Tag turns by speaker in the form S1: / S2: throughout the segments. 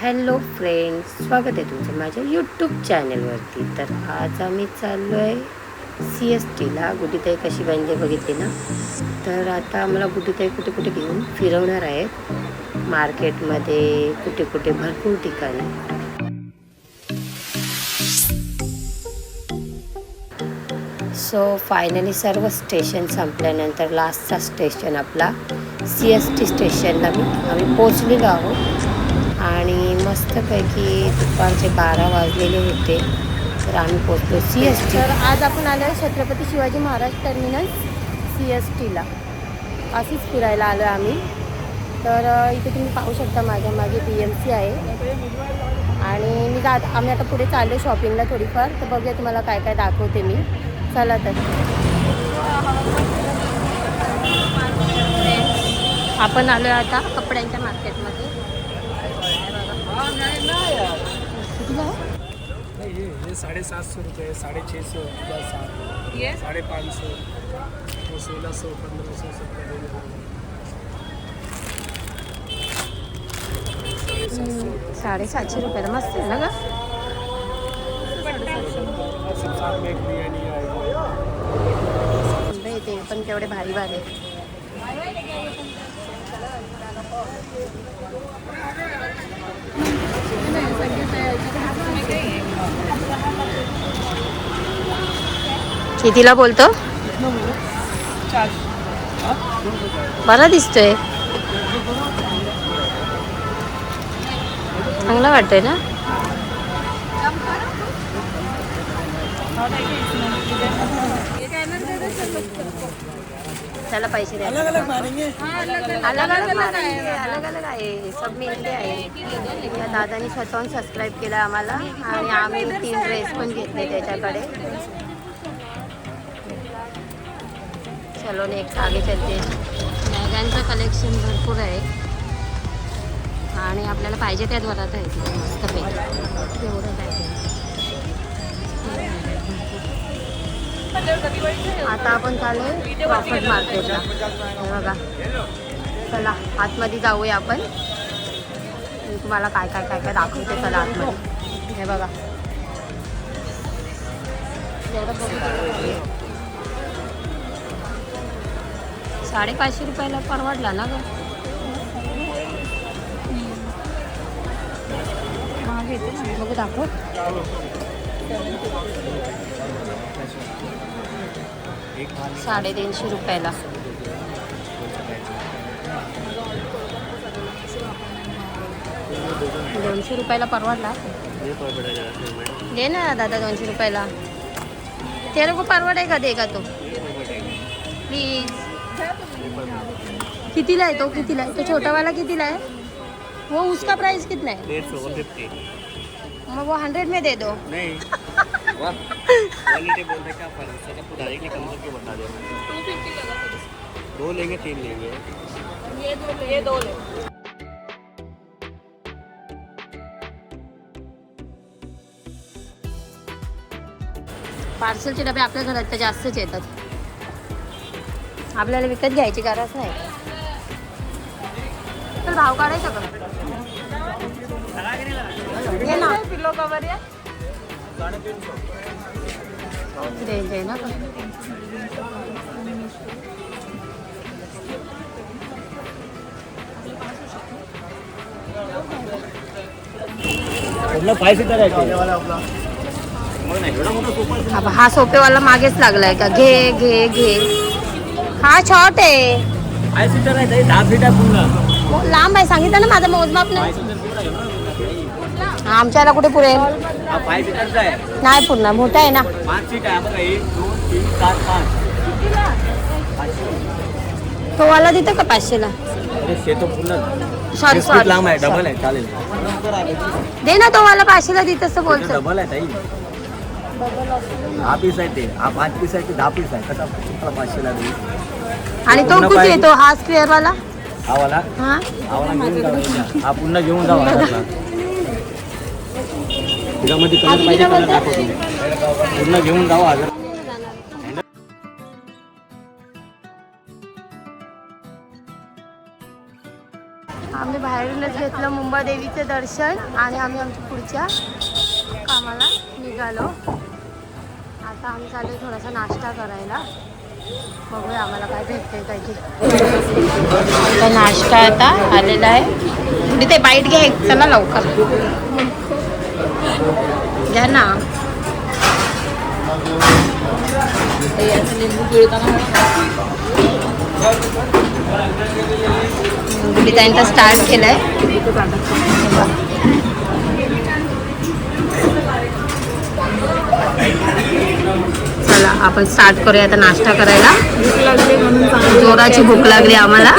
S1: Hello friends, स्वागत आहे तुमचं माझ्या यूट्यूब चॅनलवरती. तर आज आम्ही चाललो आहे CSTला. गुड्डीताई कशी बनते बघितली ना. तर आता आम्हाला गुड्डीताई कुठे कुठे घेऊन फिरवणार आहेत मार्केटमध्ये, कुठे कुठे भरपूर ठिकाणी. सो फायनली सर्व स्टेशन संपल्यानंतर लास्टचा स्टेशन आपला CST स्टेशनला आम्ही पोचलेलो आहोत. आणि मस्तपैकी दुपारचे 12 वाजलेले होते. तर आम्ही पोचलो CST. तर आज आपण आलो आहे छत्रपती शिवाजी महाराज टर्मिनस CSTला. अशीच फिरायला आलो आहे आम्ही. तर इथे तुम्ही पाहू शकता माझ्या मागे BMC आहे. आणि आम्ही आता पुढे चाललो शॉपिंगला थोडीफार. तर बघूया तुम्हाला काय काय दाखवते मी. चला तर आपण आलो आहे आता कपड्यांच्या मार्केटमध्ये.
S2: ये 750 रुपये, 650, ये 550, 1600, 1500,
S1: 750 रुपयाला मस्त आहे ना ग.
S2: साथ में एक बिरयानी आएगी.
S1: ते पण तेवढे भारी भारी आहे. कितीला बोलतो? बरा दिसतोय, चांगला वाटतोय ना. त्याला पैसे द्या. अलग अलग आहे, सब मिळते आहे. या दादानी स्वतःहून सबस्क्राईब केलं आम्हाला. आणि आम्ही 3 ड्रेस पण घेतले त्याच्याकडे. चलो नेक्स्ट आगे चलते. बॅगांचं कलेक्शन भरपूर आहे आणि आपल्याला पाहिजे त्या द्वारात आहे तिथे मस्तपैकी. एवढं काय आता आपण चालू प्रॉफिट मार्केटला. हे बघा, चला आतमध्ये जाऊया आपण. मी तुम्हाला काय काय काय काय दाखवते. चला आतमध्ये. हे बघा, एवढं 550 रुपयाला परवडला ना ग. बघू दाखव. 350 रुपयाला. ₹200 परवडला. दे ना दादा 200 रुपयाला. तेरे को परवडेगा देगा तो प्लीज. कितीला आहे तो? कितीला आहे तो छोटावाला? कितीला आहे वो? उसका प्राइस कितना है?
S2: 150.
S1: मग वो 100 में दे दो.
S2: नहीं क्वालिटी बोलते क्या फर्क है? आपको डायरेक्टली कम करके बता दे. 250 लगा. 2 लेंगे 3 लेंगे. ये दो ले.
S1: पार्सलचे डबे आपल्या घरात तर जास्तच येतात. आपल्याला विकत घ्यायची गरज नाही. तर भाव काढायचा का? घे ना. किलो कवर आहे. 350 द्यायचे ना. हा सोपेवाला मागेच लागलाय का? घे घे घे. हा शॉर्ट आहे.
S2: 5 सीटर आहे. 10 फीट आहे पूर्ण.
S1: लांब आहे, सांगितलं ना माझं मोजमाप नाही. आमच्याला कुठे पुरेल?
S2: 5 सीटरचा आहे.
S1: नाही पूर्ण, मोठा आहे ना.
S2: 5 सीट आहे बघा. 1 2 3 4 5.
S1: तो वाला देतो का 500ला?
S2: तो पूर्ण
S1: सॉरी सॉरी,
S2: लांब आहे. डबल आहे. चालेल.
S1: दे ना तो वाला 500ला देत असं बोलतो.
S2: डबल आहे ताई. 10 पीस आहे ते. 5 पीस आहे ते 10 पीस आहे. कसा 500ला देईल?
S1: आणि तो किती येतो? हा स्क्वेअर वाला?
S2: हा वाला.
S1: हा
S2: हा पुन्हा घेऊन जाऊ. त्याच्यामध्ये कलर पाहिजे, कलर दाखवतो. पूर्ण घेऊन जाऊ.
S1: आम्ही बाहेरूनच घेतलं कुंभदेवीचं दर्शन आणि आम्ही आमच्या पुढच्या कामाला निघालो. आता आम्ही चालू थोडासा नाश्ता करायला. बघूया आम्हाला काय भेटतंय काय की. आता नाश्ता आता आलेला आहे. ते बाईट घ्या एक, चला लवकर घ्या ना. गुलिताईंचा स्टार्ट केलाय. चला आपण स्टार्ट करूया आता नाश्ता करायला. जोराची भूक लागली आम्हाला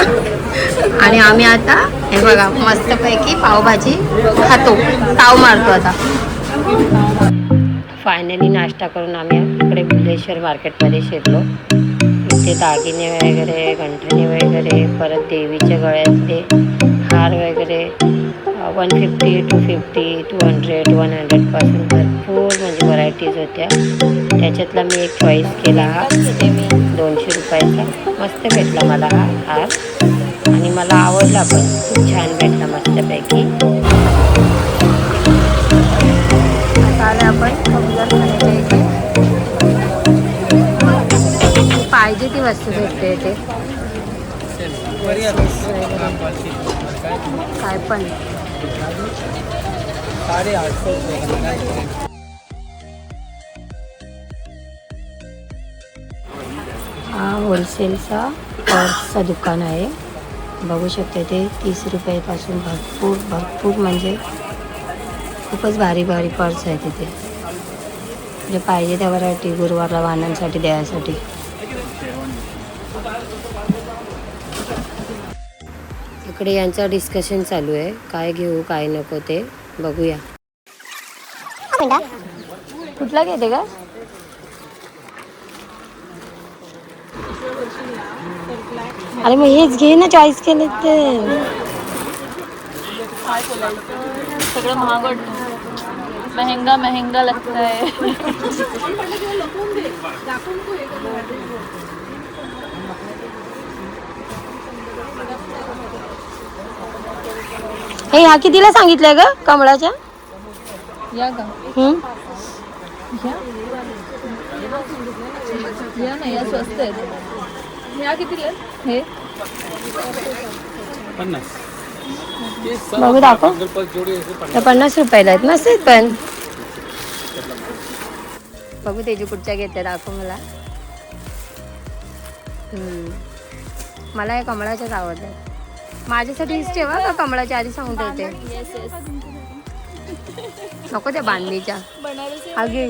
S1: आणि आम्ही आता हे बघा मस्तपैकी पावभाजी खातो, ताव मारतो आता. फायनली नाश्ता करून आम्ही इकडे बुलेश्वर मार्केटमध्ये शिरलो. इथे दागिने वगैरे, गंठणे वगैरे, परत देवीच्या गळ्यातले हार वगैरे 150, 250, 200, 100पासून भरपूर म्हणजे व्हरायटीज होत्या. त्याच्यातला मी एक चॉईस केला हा 200 रुपयाचा. मस्त भेटला मला हा हार आणि मला आवडला पण, खूप छान भेटला मस्तपैकी. आता आले आपण पाहिजे ती वस्तू भेटते इथे. काय पण हा होलसेलचा पर्सचा दुकान आहे. बघू शकते ते 30 रुपयापासून भरपूर म्हणजे खूपच भारी भारी पर्स आहे तिथे. म्हणजे पाहिजे त्या व्हरायटी गुरुवारला वाहनांसाठी द्यायसाठी. इकडे यांचं डिस्कशन चालू आहे, काय घेऊ काय नको ते बघूया. कुठला घेते का? अरे मग हेच घे ना, चॉईस केले ते.
S3: सगळं महाग वाटतं, महंगा लगता है.
S1: हे ह्या कितीला सांगितलंय ग कमळाच्या?
S3: या का? या नाही, या स्वस्त आहेत. या कितीला आहेत? हे
S2: 50.
S1: बघू दाखव. तर 50 रुपयाला आहेत. मस्त आहेत पण. बघू त्याची कुठच्या घेते, दाखव मला. मला या कमळाच्याच आवडतात. माझ्यासाठी हीच ठेवा का कमळाच्या आधी सांगून ठेवते. नको त्या बांधणीच्या अगे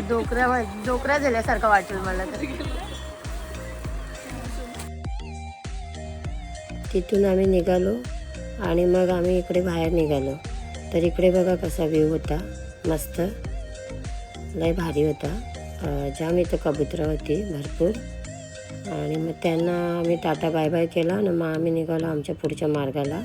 S1: डोकऱ्या झाल्यासारखं वाटेल मला तर. तिथून आम्ही निघालो आणि मग आम्ही इकडे बाहेर निघालो. तर इकडे बघा कसा व्ह्यू होता, मस्त लय भारी होता. जाम इथं कबुतरं होती भरपूर. आणि मग त्यांना आम्ही टाटा बाय बाय केला आणि मग आम्ही निघालो आमच्या पुढच्या मार्गाला.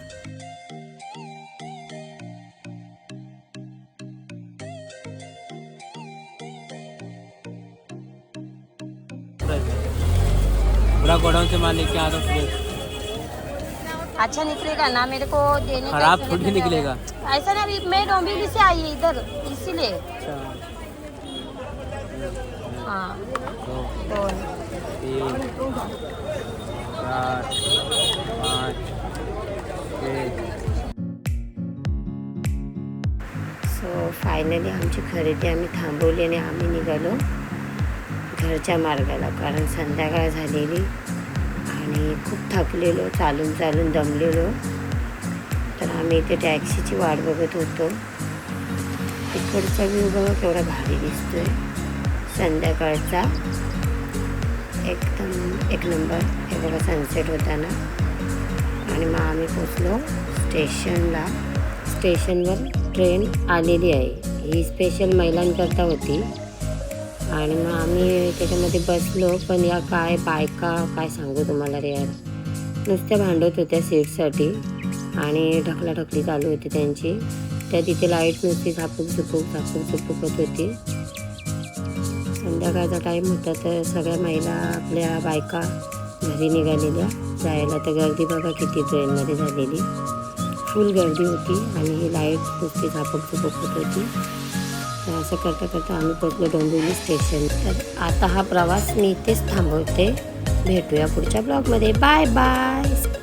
S2: पूरा गोडाउन से माल लेके आ रहा हूँ.
S1: अच्छा निकलेगा ना मेरे को देने का?
S2: खराब थोड़ी निकलेगा.
S1: ऐसा ना, अभी मैं डोंबिवली से आई इधर इसीलिए.
S2: अच्छा.
S1: हाँ
S2: 2, 3, 4, 5, 6.
S1: सो फायनली आमची खरेदी आम्ही थांबवली आणि आम्ही निघालो घरच्या मार्गाला. कारण संध्याकाळ झालेली आणि खूप थकलेलो, चालून दमलेलो. तर आम्ही इथे टॅक्सीची वाट बघत होतो. तिकडचा व्ह्यू बघा केवढा भारी दिसतोय संध्याकाळचा, एकदम एक नंबर. हे बघा सनसेट होताना. आणि मग आम्ही पोचलो स्टेशनला. स्टेशनवर ट्रेन आलेली आहे, ही स्पेशल महिलांकरता होती. आणि मग आम्ही त्याच्यामध्ये बसलो. पण या काय बायका काय सांगू तुम्हाला रे यार, नुसत्या भांडत होत्या सीटसाठी आणि ढकलाढकली चालू होती त्यांची. त्या तिथे लाईट नुसती झापूक होत होती. संध्याकाळचा टाईम होता तर सगळ्या महिला आपल्या बायका घरी निघालेल्या जायला. तर गर्दी बघा किती ट्रेनमध्ये झालेली. फुल गर्दी होती आणि ही लाईट नुसती झापक झुपक होत होती. तर असं करता करता आम्ही पोचलो डोंबिवली स्टेशन. तर आता हा प्रवास मी इथेच थांबवते. भेटूया पुढच्या ब्लॉगमध्ये. Bye bye.